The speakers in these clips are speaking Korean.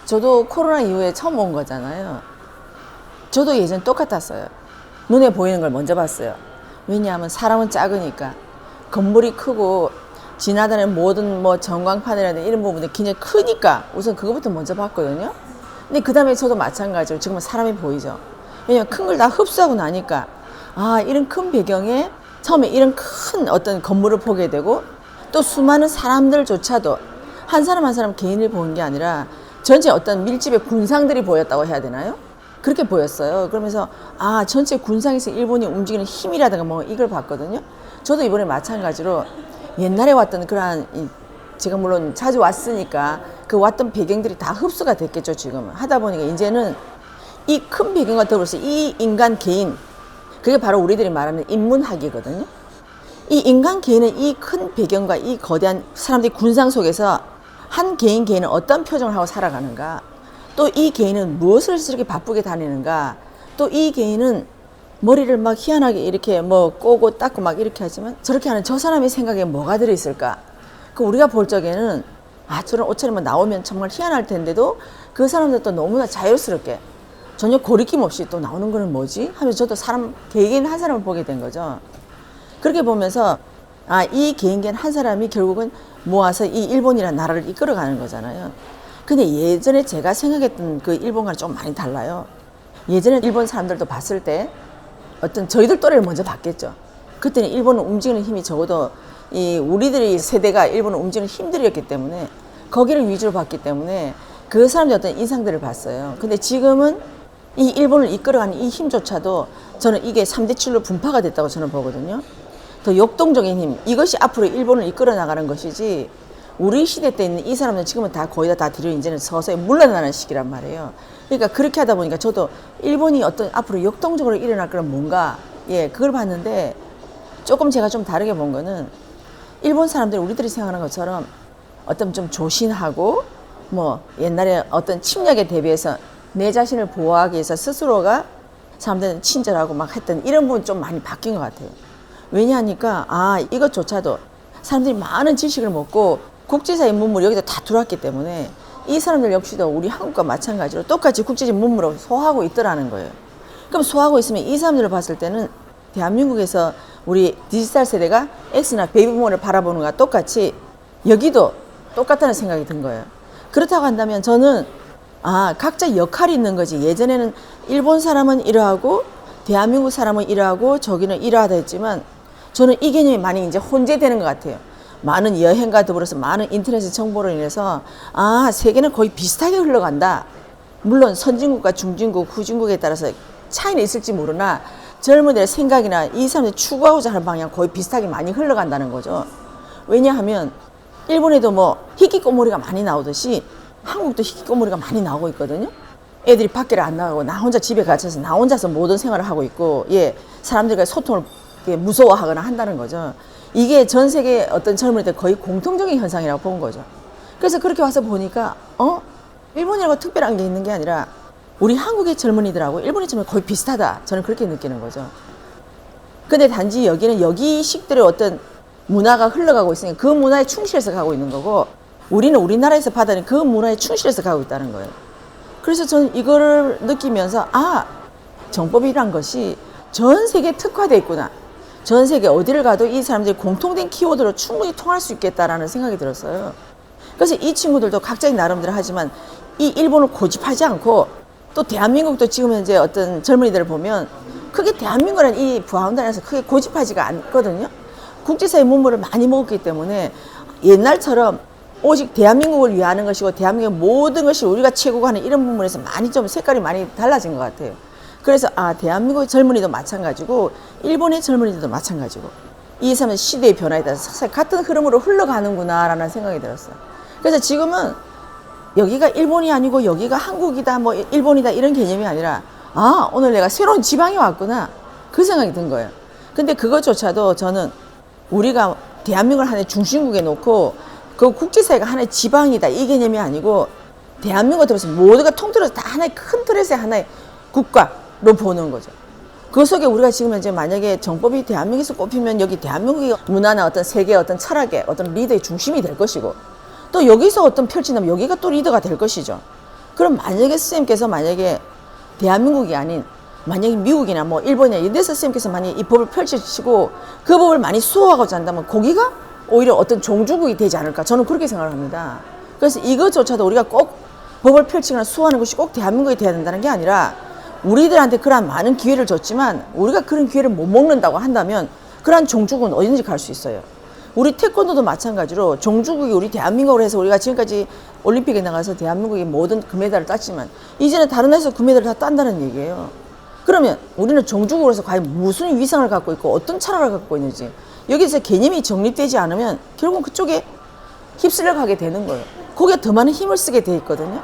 저도 코로나 이후에 처음 온 거잖아요. 저도 예전 똑같았어요. 눈에 보이는 걸 먼저 봤어요. 왜냐하면 사람은 작으니까. 건물이 크고 지나다니는 모든 뭐 전광판이라든지 이런 부분들이 굉장히 크니까 우선 그거부터 먼저 봤거든요. 근데 그 다음에 저도 마찬가지로 지금은 사람이 보이죠. 왜냐면 큰 걸 다 흡수하고 나니까 아, 이런 큰 배경에 처음에 이런 큰 어떤 건물을 보게 되고 또 수많은 사람들조차도 한 사람 한 사람 개인을 보는 게 아니라 전체 어떤 밀집의 군상들이 보였다고 해야 되나요? 그렇게 보였어요. 그러면서 아, 전체 군상에서 일본이 움직이는 힘이라든가 뭐 이걸 봤거든요. 저도 이번에 마찬가지로 옛날에 왔던 그러한 제가 물론 자주 왔으니까 그 왔던 배경들이 다 흡수가 됐겠죠. 지금은 하다 보니까 이제는 이 큰 배경과 더불어서 이 인간 개인, 그게 바로 우리들이 말하는 인문학이거든요. 이 인간 개인은 이 큰 배경과 이 거대한 사람들이 군상 속에서 한 개인은 어떤 표정을 하고 살아가는가, 또 이 개인은 무엇을 저렇게 바쁘게 다니는가, 또 이 개인은 머리를 막 희한하게 이렇게 뭐 꼬고 닦고 막 이렇게 하지만 저렇게 하는 저 사람의 생각에 뭐가 들어있을까? 그 우리가 볼 적에는 아, 저런 옷차림만 나오면 정말 희한할 텐데도 그 사람들도 너무나 자유스럽게 전혀 고리낌 없이 또 나오는 거는 뭐지? 하면서 저도 사람, 개인 한 사람을 보게 된 거죠. 그렇게 보면서 아, 이 개인 한 사람이 결국은 모아서 이 일본이라는 나라를 이끌어가는 거잖아요. 근데 예전에 제가 생각했던 그 일본과는 좀 많이 달라요. 예전에 일본 사람들도 봤을 때 어떤 저희들 또래를 먼저 봤겠죠. 그때는 일본은 움직이는 힘이 적어도 이 우리들의 세대가 일본을 움직이는 힘들이었기 때문에 거기를 위주로 봤기 때문에 그 사람들의 어떤 인상들을 봤어요. 근데 지금은 이 일본을 이끌어가는 이 힘조차도 저는 이게 3대7로 분파가 됐다고 저는 보거든요. 더 역동적인 힘, 이것이 앞으로 일본을 이끌어 나가는 것이지 우리 시대 때 있는 이 사람들은 지금은 다 거의 다 뒤로 이제는 서서히 물러나는 시기란 말이에요. 그러니까 그렇게 하다 보니까 저도 일본이 어떤 앞으로 역동적으로 일어날 거는 뭔가, 예, 그걸 봤는데 조금 제가 좀 다르게 본 거는 일본 사람들이 우리들이 생각하는 것처럼 어떤 좀 조신하고 뭐 옛날에 어떤 침략에 대비해서 내 자신을 보호하기 위해서 스스로가 사람들은 친절하고 막 했던 이런 부분 좀 많이 바뀐 것 같아요. 왜냐하니까 아, 이것조차도 사람들이 많은 지식을 먹고 국제사회 문물이 여기다 다 들어왔기 때문에 이 사람들 역시도 우리 한국과 마찬가지로 똑같이 국제적 문물을 소화하고 있더라는 거예요. 그럼 소화하고 있으면 이 사람들을 봤을 때는 대한민국에서 우리 디지털 세대가 X나 베이비붐을 바라보는 것과 똑같이 여기도 똑같다는 생각이 든 거예요. 그렇다고 한다면 저는 아, 각자 역할이 있는 거지. 예전에는 일본 사람은 이러하고 대한민국 사람은 이러하고 저기는 이러하다 했지만 저는 이 개념이 많이 이제 혼재되는 것 같아요. 많은 여행과 더불어서 많은 인터넷 정보로 인해서 아, 세계는 거의 비슷하게 흘러간다. 물론 선진국과 중진국, 후진국에 따라서 차이는 있을지 모르나 젊은이들의 생각이나 이 사람들이 추구하고자 하는 방향 거의 비슷하게 많이 흘러간다는 거죠. 왜냐하면 일본에도 뭐 히키코모리가 많이 나오듯이 한국도 히키코모리가 많이 나오고 있거든요. 애들이 밖에를 안 나가고 나 혼자 집에 갇혀서 나 혼자서 모든 생활을 하고 있고, 예, 사람들과 소통을 무서워하거나 한다는 거죠. 이게 전 세계 어떤 젊은이들 거의 공통적인 현상이라고 본 거죠. 그래서 그렇게 와서 보니까 일본이라고 특별한 게 있는 게 아니라 우리 한국의 젊은이들하고 일본의 젊은이 거의 비슷하다. 저는 그렇게 느끼는 거죠. 근데 단지 여기는 여기식들의 어떤 문화가 흘러가고 있으니까 그 문화에 충실해서 가고 있는 거고 우리는 우리나라에서 받아낸 그 문화에 충실해서 가고 있다는 거예요. 그래서 저는 이거를 느끼면서 아, 정법이란 것이 전 세계에 특화되어 있구나. 전 세계 어디를 가도 이 사람들이 공통된 키워드로 충분히 통할 수 있겠다라는 생각이 들었어요. 그래서 이 친구들도 각자의 나름대로 하지만 이 일본을 고집하지 않고 또 대한민국도 지금 현재 어떤 젊은이들을 보면 크게 대한민국이라는 이 부하운단에서 크게 고집하지가 않거든요. 국제사회 문물을 많이 먹었기 때문에 옛날처럼 오직 대한민국을 위하는 것이고 대한민국의 모든 것이 우리가 최고고 하는 이런 부분에서 많이 좀 색깔이 많이 달라진 것 같아요. 그래서 아, 대한민국의 젊은이도 마찬가지고 일본의 젊은이들도 마찬가지고 이 사람은 시대의 변화에 따라서 같은 흐름으로 흘러가는구나 라는 생각이 들었어요. 그래서 지금은 여기가 일본이 아니고 여기가 한국이다 뭐 일본이다 이런 개념이 아니라 아, 오늘 내가 새로운 지방에 왔구나 그 생각이 든 거예요. 근데 그것조차도 저는 우리가 대한민국을 하나의 중심국에 놓고 그 국제사회가 하나의 지방이다 이 개념이 아니고 대한민국에 들어서 모두가 통틀어서 다 하나의 큰 틀에서 하나의 국가로 보는 거죠. 그 속에 우리가 지금 현재 만약에 정법이 대한민국에서 꼽히면 여기 대한민국의 문화나 어떤 세계의 어떤 철학의 어떤 리더의 중심이 될 것이고 또 여기서 어떤 펼친다면 여기가 또 리더가 될 것이죠. 그럼 만약에 선생님께서 만약에 대한민국이 아닌 만약에 미국이나 뭐 일본이나 이런 데서 선생님께서 만약에 이 법을 펼치시고 그 법을 많이 수호하고자 한다면 거기가 오히려 어떤 종주국이 되지 않을까 저는 그렇게 생각을 합니다. 그래서 이것조차도 우리가 꼭 법을 펼치거나 수호하는 것이 꼭 대한민국이 돼야 된다는 게 아니라 우리들한테 그러한 많은 기회를 줬지만 우리가 그런 기회를 못 먹는다고 한다면 그러한 종주국은 어디든지 갈 수 있어요. 우리 태권도도 마찬가지로 종주국이 우리 대한민국으로 해서 우리가 지금까지 올림픽에 나가서 대한민국이 모든 금메달을 땄지만 이제는 다른 나라에서 금메달을 다 딴다는 얘기예요. 그러면 우리는 종주국으로서 과연 무슨 위상을 갖고 있고 어떤 철학을 갖고 있는지 여기서 개념이 정립되지 않으면 결국 그쪽에 휩쓸려 가게 되는 거예요. 거기에 더 많은 힘을 쓰게 돼 있거든요.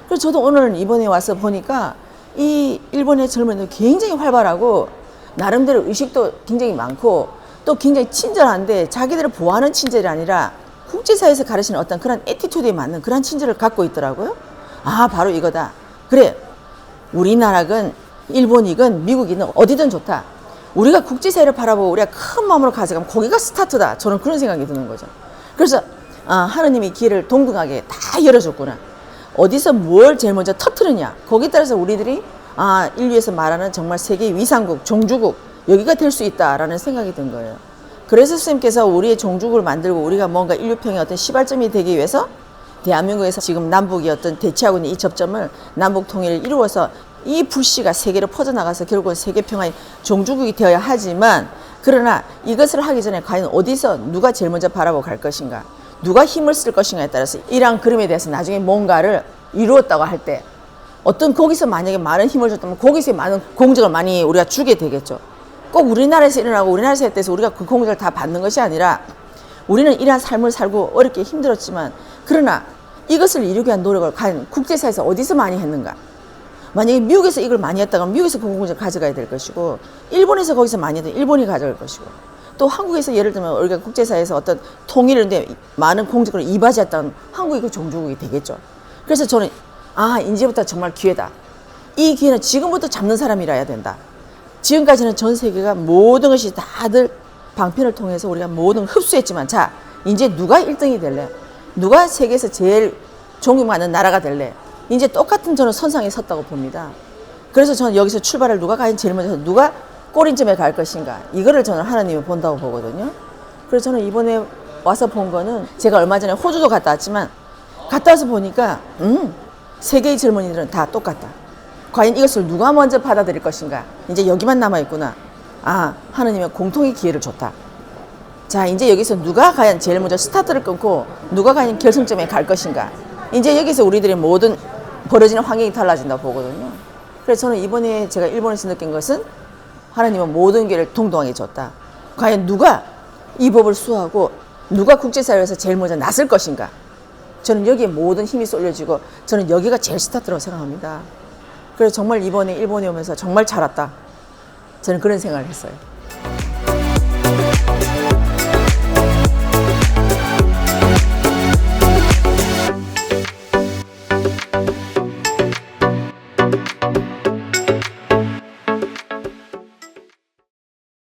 그래서 저도 오늘 이번에 와서 보니까 이 일본의 젊은이들 굉장히 활발하고 나름대로 의식도 굉장히 많고 또 굉장히 친절한데 자기들을 보호하는 친절이 아니라 국제사회에서 가르치는 어떤 그런 애티튜드에 맞는 그런 친절을 갖고 있더라고요. 아, 바로 이거다. 그래, 우리나라건 일본이건 미국이든 어디든 좋다. 우리가 국제사회를 바라보고 우리가 큰 마음으로 가져가면 거기가 스타트다. 저는 그런 생각이 드는 거죠. 그래서 하느님이 기회를 동등하게 다 열어줬구나. 어디서 뭘 제일 먼저 터트리냐. 거기에 따라서 우리들이 인류에서 말하는 정말 세계 위상국, 종주국 여기가 될 수 있다라는 생각이 든 거예요. 그래서 선생님께서 우리의 종주국을 만들고 우리가 뭔가 인류평의 어떤 시발점이 되기 위해서 대한민국에서 지금 남북이 어떤 대치하고 있는 이 접점을 남북 통일을 이루어서 이 불씨가 세계로 퍼져나가서 결국은 세계평화의 종주국이 되어야 하지만 그러나 이것을 하기 전에 과연 어디서 누가 제일 먼저 바라보고 갈 것인가 누가 힘을 쓸 것인가에 따라서 이러한 그림에 대해서 나중에 뭔가를 이루었다고 할 때 어떤 거기서 만약에 많은 힘을 줬다면 거기서 많은 공적을 많이 우리가 주게 되겠죠. 꼭 우리나라에서 일어나고 우리나라에서 했대서 우리가 그 공적을 다 받는 것이 아니라 우리는 이러한 삶을 살고 어렵게 힘들었지만 그러나 이것을 이루기 위한 노력을 과연 국제사회에서 어디서 많이 했는가. 만약에 미국에서 이걸 많이 했다면 미국에서 그 공적을 가져가야 될 것이고 일본에서 거기서 많이 했다면 일본이 가져갈 것이고 또 한국에서 예를 들면 우리가 국제사회에서 어떤 통일인데 많은 공적을 이바지했다면 한국이 그 종주국이 되겠죠. 그래서 저는 이제부터 정말 기회다. 이 기회는 지금부터 잡는 사람이라야 된다. 지금까지는 전 세계가 모든 것이 다들 방편을 통해서 우리가 모든 흡수했지만 자 이제 누가 1등이 될래? 누가 세계에서 제일 존경받는 나라가 될래? 이제 똑같은 저는 선상에 섰다고 봅니다. 그래서 저는 여기서 출발을 누가 과연 제일 먼저 누가 꼬린점에 갈 것인가 이거를 저는 하나님이 본다고 보거든요. 그래서 저는 이번에 와서 본 거는 제가 얼마 전에 호주도 갔다 왔지만 갔다 와서 보니까 세계의 젊은이들은 다 똑같다. 과연 이것을 누가 먼저 받아들일 것인가. 이제 여기만 남아있구나. 하느님은 공통의 기회를 줬다. 자 이제 여기서 누가 과연 제일 먼저 스타트를 끊고 누가 과연 결승점에 갈 것인가. 이제 여기서 우리들의 모든 벌어지는 환경이 달라진다고 보거든요. 그래서 저는 이번에 제가 일본에서 느낀 것은 하나님은 모든 기회를 동등하게 줬다. 과연 누가 이 법을 수호하고 누가 국제사회에서 제일 먼저 나설 것인가. 저는 여기에 모든 힘이 쏠려지고 저는 여기가 제일 스타트라고 생각합니다. 그래서 정말 이번에 일본에 오면서 정말 잘 왔다. 저는 그런 생각을 했어요.